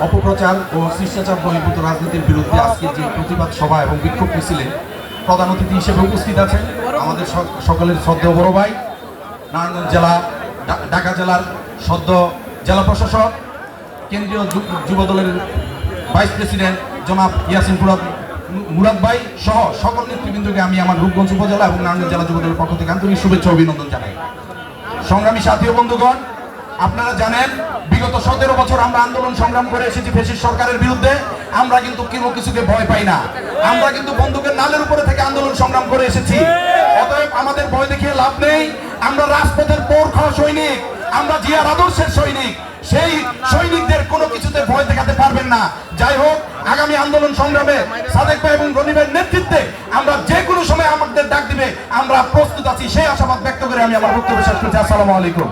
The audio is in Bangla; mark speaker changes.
Speaker 1: অপপ্রচার ও শিষ্টাচার বহির্ভূত রাজনীতির বিরুদ্ধে আজকে যে প্রতিবাদ সভা এবং বিক্ষোভ মিছিলে প্রধান অতিথি হিসেবে উপস্থিত আছেন আমাদের সকলের শ্রদ্ধেয় বড় ভাই নারায়ণগঞ্জ জেলা ঢাকা জেলার সদ্য জেলা প্রশাসক কেন্দ্রীয় যুব দলের ভাইস প্রেসিডেন্ট জনাব ইয়াসিন মুরাদ ভাই সহ সকল নেতৃবৃন্দকে আমি আমার রূপগঞ্জ উপজেলা এবং নারায়ণগঞ্জ জেলা যুব দলের পক্ষ থেকে আন্তরিক শুভেচ্ছা অভিনন্দন জানাই। সংগ্রামী সাথী ও বন্ধুগণ, আপনারা জানেন বিগত 17 বছর আমরা আন্দোলন সংগ্রাম করে এসেছি ফ্যাসিস্ট সরকারের বিরুদ্ধে। আমরা কিন্তু কোনো কিছুকে ভয় পাই না, আমরা কিন্তু বন্দুকের নালের উপরে থেকে আন্দোলন সংগ্রাম করে এসেছি। অতএব আমাদের ভয় দেখিয়ে লাভ নেই। আমরা রাজপথের পোর খাওয়া সৈনিক, আমরা জিয়ার আদর্শের সৈনিক। সেই সৈনিকদের কোনো কিছুতে ভয় দেখাতে পারবেন না। যাই হোক, আগামী আন্দোলন সংগ্রামে সাদেক ভাই এবং রনিবের নেতৃত্বে আমরা যে কোনো সময় আমাদের ডাক দিবে আমরা প্রস্তুত আছি, সেই আশাবাদ ব্যক্ত করে আমি আমার বক্তব্য শেষ করছি। আসসালামু আলাইকুম।